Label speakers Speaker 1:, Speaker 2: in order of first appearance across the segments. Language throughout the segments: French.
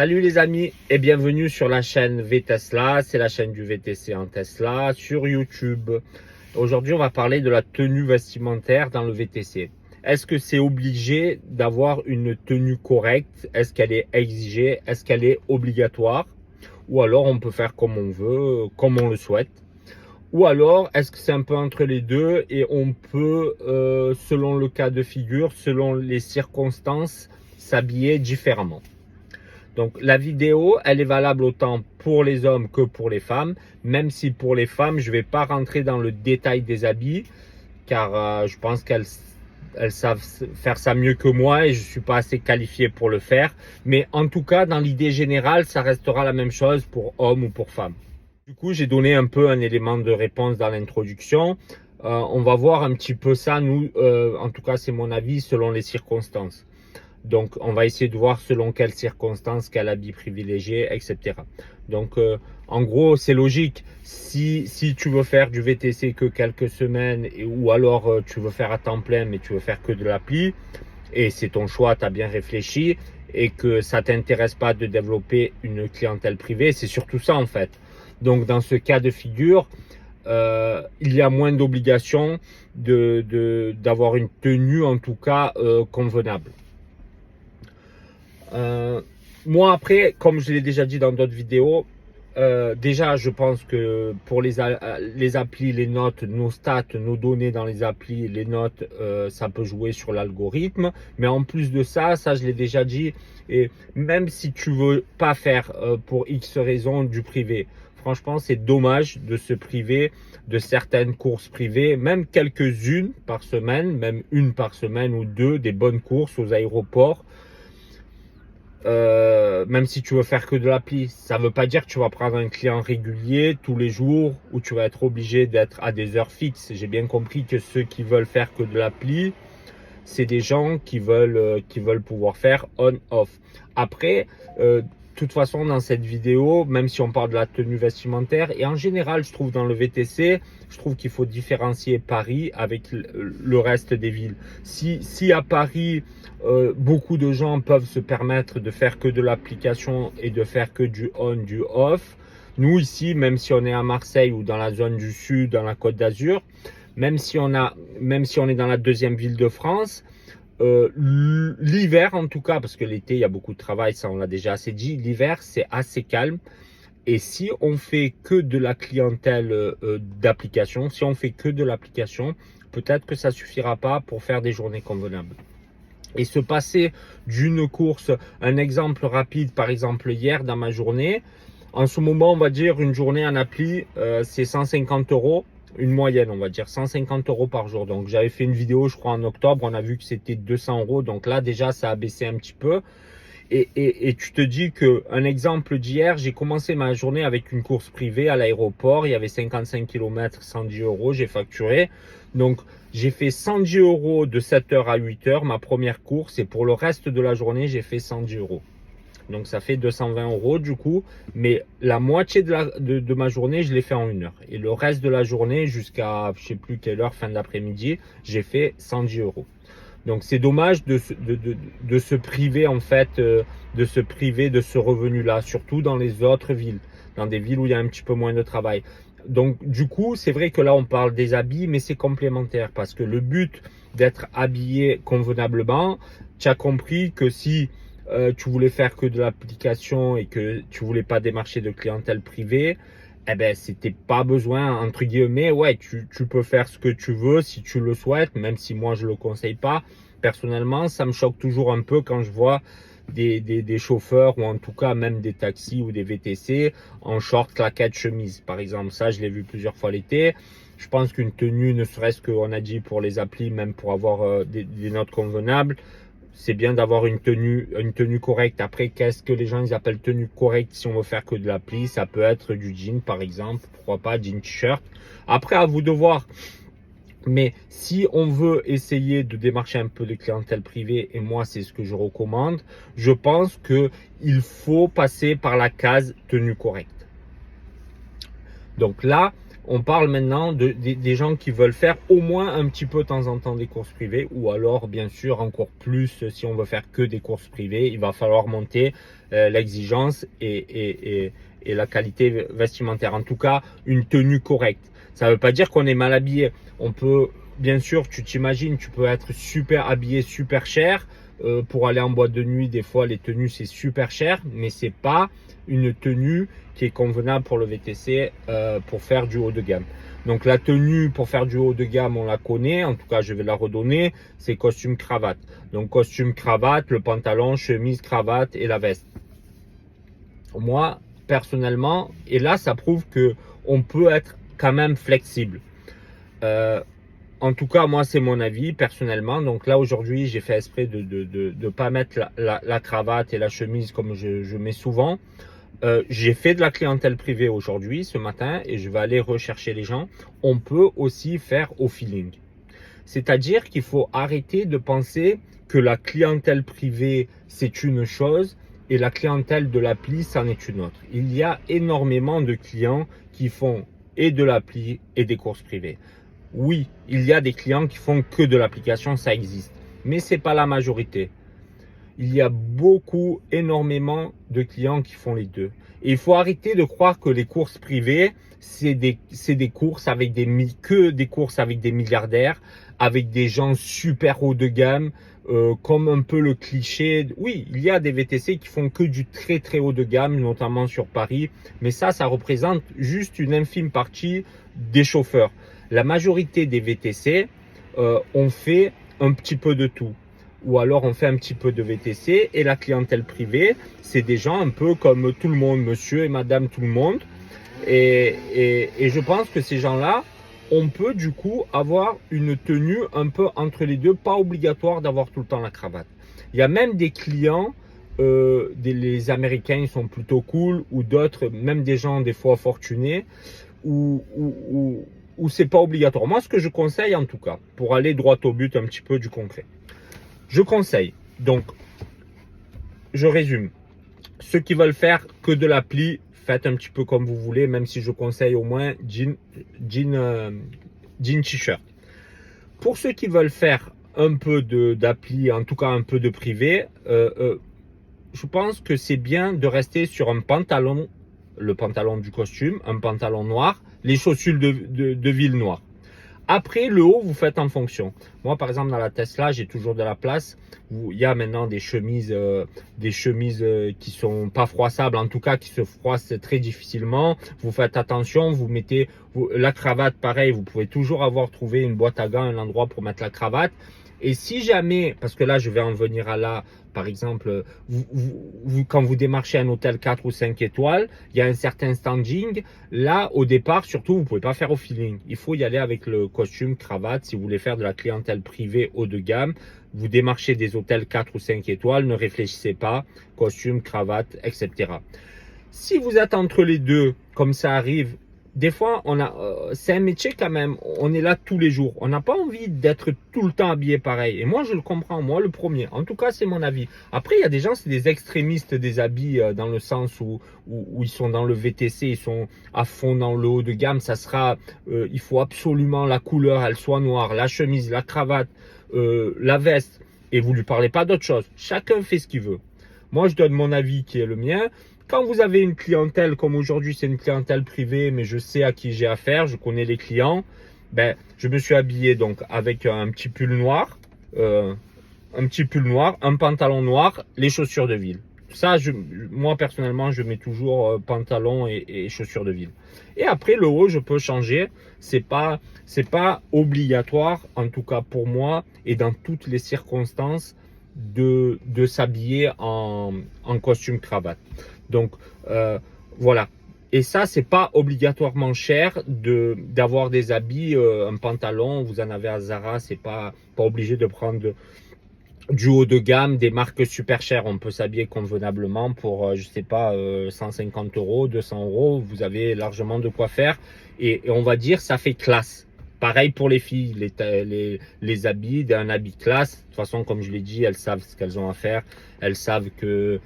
Speaker 1: Salut les amis et bienvenue sur la chaîne VTesla, c'est la chaîne du VTC en Tesla sur YouTube. Aujourd'hui on va parler de la tenue vestimentaire dans le VTC. Est-ce que c'est obligé d'avoir une tenue correcte? Est-ce qu'elle est exigée? Est-ce qu'elle est obligatoire? Ou alors on peut faire comme on veut, comme on le souhaite? Ou alors est-ce que c'est un peu entre les deux et on peut, selon le cas de figure, selon les circonstances, s'habiller différemment? Donc la vidéo, elle est valable autant pour les hommes que pour les femmes, même si pour les femmes, je ne vais pas rentrer dans le détail des habits, car je pense qu'elles savent faire ça mieux que moi et je ne suis pas assez qualifié pour le faire. Mais en tout cas, dans l'idée générale, ça restera la même chose pour hommes ou pour femmes. Du coup, j'ai donné un peu un élément de réponse dans l'introduction. On va voir un petit peu ça, nous, en tout cas c'est mon avis, selon les circonstances. Donc, on va essayer de voir selon quelles circonstances, quel habit privilégié, etc. Donc, en gros, c'est logique. Si tu veux faire du VTC que quelques semaines, ou alors tu veux faire à temps plein, mais tu veux faire que de l'appli, et c'est ton choix, tu as bien réfléchi, et que ça ne t'intéresse pas de développer une clientèle privée, c'est surtout ça en fait. Donc, dans ce cas de figure, il y a moins d'obligations d'avoir une tenue, en tout cas, convenable. Moi après, comme je l'ai déjà dit dans d'autres vidéos, déjà je pense que pour les applis, les notes, nos stats, nos données dans les applis, les notes, ça peut jouer sur l'algorithme. Mais en plus de ça, je l'ai déjà dit, et même si tu veux pas faire pour X raisons du privé, franchement c'est dommage de se priver de certaines courses privées, même quelques-unes par semaine, même une par semaine ou deux, des bonnes courses aux aéroports. Même si tu veux faire que de l'appli, ça ne veut pas dire que tu vas prendre un client régulier tous les jours ou tu vas être obligé d'être à des heures fixes. J'ai bien compris que ceux qui veulent faire que de l'appli, c'est des gens qui veulent pouvoir faire on-off. Après, de toute façon, dans cette vidéo, même si on parle de la tenue vestimentaire, et en général, je trouve dans le VTC, je trouve qu'il faut différencier Paris avec le reste des villes. Si à Paris, beaucoup de gens peuvent se permettre de faire que de l'application et de faire que du on, du off, nous ici, même si on est à Marseille ou dans la zone du Sud, dans la Côte d'Azur, même si on est dans la deuxième ville de France, l'hiver en tout cas, parce que l'été il y a beaucoup de travail, ça on l'a déjà assez dit, l'hiver c'est assez calme. Et si on fait que de la clientèle d'application, si on fait que de l'application, peut-être que ça suffira pas pour faire des journées convenables. Et se passer d'une course, un exemple rapide, par exemple hier dans ma journée, en ce moment on va dire une journée en appli, c'est 150 €. Une moyenne, on va dire 150 € par jour. Donc j'avais fait une vidéo, je crois en octobre, on a vu que c'était 200 €. Donc là déjà ça a baissé un petit peu. Et tu te dis que un exemple d'hier, j'ai commencé ma journée avec une course privée à l'aéroport. Il y avait 55 km, 110 €, j'ai facturé. Donc j'ai fait 110 € de 7h à 8h, ma première course. Et pour le reste de la journée, j'ai fait 110 €. Donc ça fait 220 € du coup, mais la moitié de ma journée, je l'ai fait en 1 heure. Et le reste de la journée, jusqu'à je sais plus quelle heure, fin d'après-midi, j'ai fait 110 €. Donc c'est dommage de se priver en fait, de se priver de ce revenu-là, surtout dans les autres villes, dans des villes où il y a un petit peu moins de travail. Donc du coup, c'est vrai que là on parle des habits, mais c'est complémentaire parce que le but d'être habillé convenablement, tu as compris que si tu voulais faire que de l'application et que tu voulais pas démarcher de clientèle privée, eh ben c'était pas besoin, entre guillemets, ouais, tu peux faire ce que tu veux si tu le souhaites, même si moi je le conseille pas. Personnellement, ça me choque toujours un peu quand je vois des chauffeurs ou en tout cas même des taxis ou des VTC en short, claquettes, chemise. Par exemple, ça je l'ai vu plusieurs fois l'été. Je pense qu'une tenue, ne serait-ce qu'on a dit pour les applis, même pour avoir des notes convenables, c'est bien d'avoir une tenue correcte. Après, qu'est-ce que les gens ils appellent tenue correcte si on veut faire que de l'appli? Ça peut être du jean par exemple, pourquoi pas, jean t-shirt. Après, à vous de voir. Mais si on veut essayer de démarcher un peu de clientèle privée, et moi c'est ce que je recommande, je pense qu'il faut passer par la case tenue correcte. Donc là, On parle maintenant des gens qui veulent faire au moins un petit peu de temps en temps des courses privées, ou alors bien sûr encore plus si on veut faire que des courses privées. Il va falloir monter l'exigence et la qualité vestimentaire. En tout cas, une tenue correcte. Ça ne veut pas dire qu'on est mal habillé. On peut, bien sûr, tu t'imagines, tu peux être super habillé, super cher. Pour aller en boîte de nuit, des fois les tenues c'est super cher, mais c'est pas une tenue qui est convenable pour le VTC pour faire du haut de gamme. Donc la tenue pour faire du haut de gamme, on la connaît, en tout cas je vais la redonner, c'est costume cravate. Donc costume cravate, le pantalon, chemise, cravate et la veste. Moi personnellement, et là ça prouve que on peut être quand même flexible. En tout cas, moi, c'est mon avis personnellement. Donc là, aujourd'hui, j'ai fait exprès de pas mettre la cravate et la chemise comme je mets souvent. J'ai fait de la clientèle privée aujourd'hui, ce matin, et je vais aller rechercher les gens. On peut aussi faire au feeling. C'est-à-dire qu'il faut arrêter de penser que la clientèle privée, c'est une chose et la clientèle de l'appli, c'en est une autre. Il y a énormément de clients qui font et de l'appli et des courses privées. Oui, il y a des clients qui font que de l'application, ça existe. Mais ce n'est pas la majorité. Il y a énormément de clients qui font les deux. Et il faut arrêter de croire que les courses privées, c'est des courses avec que des courses avec des milliardaires, avec des gens super haut de gamme, comme un peu le cliché. Oui, il y a des VTC qui font que du très très haut de gamme, notamment sur Paris. Mais ça représente juste une infime partie des chauffeurs. La majorité des VTC, on fait un petit peu de tout. Ou alors on fait un petit peu de VTC et la clientèle privée, c'est des gens un peu comme tout le monde, monsieur et madame tout le monde. Et je pense que ces gens-là, on peut du coup avoir une tenue un peu entre les deux, pas obligatoire d'avoir tout le temps la cravate. Il y a même des clients, les Américains ils sont plutôt cool, ou d'autres, même des gens des fois fortunés, où c'est pas obligatoire. Moi, ce que je conseille en tout cas, pour aller droit au but un petit peu du concret, je conseille, donc je résume, ceux qui veulent faire que de l'appli, faites un petit peu comme vous voulez, même si je conseille au moins jean t-shirt. Pour ceux qui veulent faire un peu d'appli, en tout cas un peu de privé, je pense que c'est bien de rester sur un pantalon, le pantalon du costume, un pantalon noir, les chaussures de ville noires. Après, le haut, vous faites en fonction. Moi, par exemple, dans la Tesla, j'ai toujours de la place. Il y a maintenant des chemises qui sont pas froissables, en tout cas qui se froissent très difficilement. Vous faites attention, vous mettez la cravate, pareil, vous pouvez toujours trouvé une boîte à gants, un endroit pour mettre la cravate. Et si jamais, parce que là, je vais en venir à là, par exemple, quand vous démarchez un hôtel 4 ou 5 étoiles, il y a un certain standing. Là, au départ, surtout, vous ne pouvez pas faire au feeling. Il faut y aller avec le costume, cravate. Si vous voulez faire de la clientèle privée haut de gamme, vous démarchez des hôtels 4 ou 5 étoiles, ne réfléchissez pas, costume, cravate, etc. Si vous êtes entre les deux, comme ça arrive, des fois, c'est un métier quand même, on est là tous les jours. On n'a pas envie d'être tout le temps habillé pareil. Et moi, je le comprends, moi, le premier. En tout cas, c'est mon avis. Après, il y a des gens, c'est des extrémistes des habits dans le sens où ils sont dans le VTC, ils sont à fond dans le haut de gamme. Il faut absolument la couleur, elle soit noire, la chemise, la cravate, la veste. Et vous lui parlez pas d'autre chose. Chacun fait ce qu'il veut. Moi, je donne mon avis qui est le mien. Quand vous avez une clientèle, comme aujourd'hui c'est une clientèle privée, mais je sais à qui j'ai affaire, je connais les clients, je me suis habillé donc avec un petit pull noir, un pantalon noir, les chaussures de ville. Ça, moi personnellement, je mets toujours pantalon et chaussures de ville. Et après le haut, je peux changer. C'est pas obligatoire, en tout cas pour moi et dans toutes les circonstances, de s'habiller en costume cravate. Donc voilà. Et ça, c'est pas obligatoirement cher d'avoir des habits, un pantalon. Vous en avez à Zara, c'est pas obligé de prendre du haut de gamme, des marques super chères. On peut s'habiller convenablement pour, je sais pas, 150 euros, 200 euros. Vous avez largement de quoi faire. Et on va dire, ça fait classe. Pareil pour les filles, les habits, d'un habit classe. De toute façon, comme je l'ai dit, elles savent ce qu'elles ont à faire. Elles savent que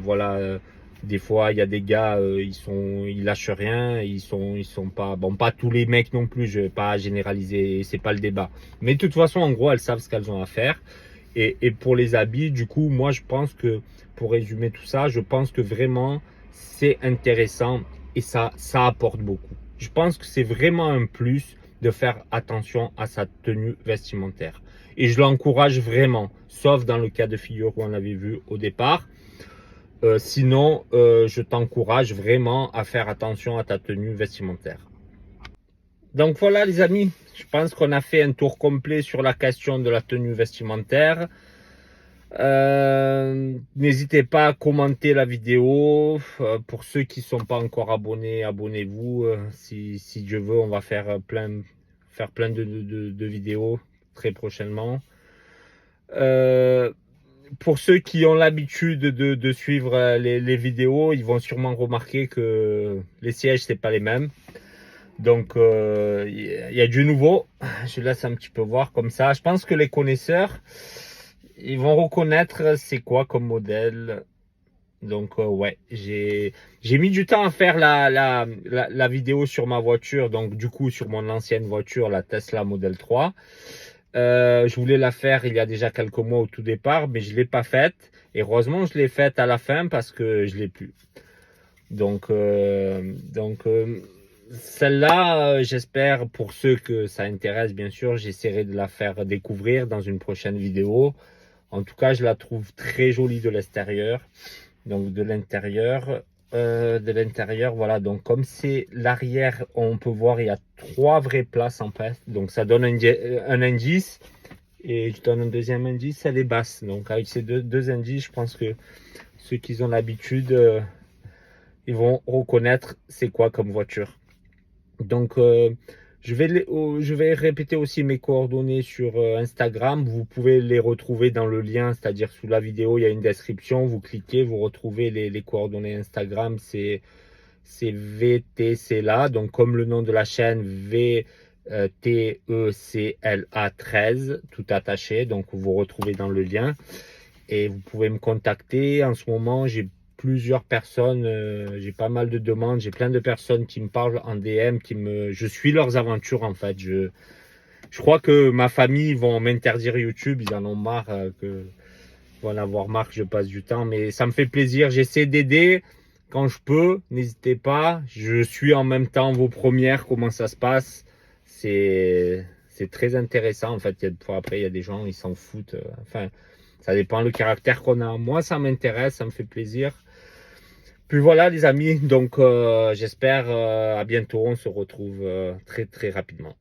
Speaker 1: voilà, Des fois, il y a des gars, ils lâchent rien, ils sont pas, bon, pas tous les mecs non plus, je vais pas généraliser, c'est pas le débat. Mais de toute façon, en gros, elles savent ce qu'elles ont à faire. Et pour les habits, du coup, moi, je pense que, pour résumer tout ça, je pense que vraiment, c'est intéressant et ça apporte beaucoup. Je pense que c'est vraiment un plus de faire attention à sa tenue vestimentaire. Et je l'encourage vraiment, sauf dans le cas de figure où on l'avait vu au départ. Sinon, je t'encourage vraiment à faire attention à ta tenue vestimentaire. Donc voilà les amis, je pense qu'on a fait un tour complet sur la question de la tenue vestimentaire. N'hésitez pas à commenter la vidéo. Pour ceux qui ne sont pas encore abonnés, abonnez-vous. Si Dieu veut, on va faire plein de vidéos très prochainement. Pour ceux qui ont l'habitude de suivre les vidéos, ils vont sûrement remarquer que les sièges, c'est pas les mêmes. Donc, il y a du nouveau. Je laisse un petit peu voir comme ça. Je pense que les connaisseurs, ils vont reconnaître c'est quoi comme modèle. Donc, ouais, j'ai mis du temps à faire la vidéo sur ma voiture. Donc, du coup, sur mon ancienne voiture, la Tesla Model 3. Je voulais la faire il y a déjà quelques mois au tout départ, mais je ne l'ai pas faite. Et heureusement, je l'ai faite à la fin parce que je ne l'ai plus. Donc celle-là, j'espère, pour ceux que ça intéresse, bien sûr, j'essaierai de la faire découvrir dans une prochaine vidéo. En tout cas, je la trouve très jolie de l'extérieur. Donc de l'intérieur, voilà. Donc comme c'est l'arrière, on peut voir il y a 3 vraies places en fait. Donc ça donne un indice. Et je donne un deuxième indice, elle est basse. Donc avec ces deux indices, je pense que ceux qui ont l'habitude, ils vont reconnaître c'est quoi comme voiture. Donc je vais répéter aussi mes coordonnées sur Instagram. Vous pouvez les retrouver dans le lien, c'est-à-dire sous la vidéo, il y a une description. Vous cliquez, vous retrouvez les coordonnées Instagram. C'est VTCLA, donc comme le nom de la chaîne, VTECLA 13, tout attaché. Donc vous retrouvez dans le lien. Et vous pouvez me contacter. En ce moment, j'ai plusieurs personnes, j'ai pas mal de demandes, j'ai plein de personnes qui me parlent en DM, je suis leurs aventures en fait. Je crois que ma famille vont m'interdire YouTube, ils en ont marre, ils vont en avoir marre que je passe du temps, mais ça me fait plaisir, j'essaie d'aider quand je peux, n'hésitez pas, je suis en même temps vos premières, comment ça se passe, c'est très intéressant en fait. Après il y a des gens, ils s'en foutent, enfin ça dépend le caractère qu'on a. Moi ça m'intéresse, ça me fait plaisir. Puis voilà les amis, donc j'espère à bientôt, on se retrouve très très rapidement.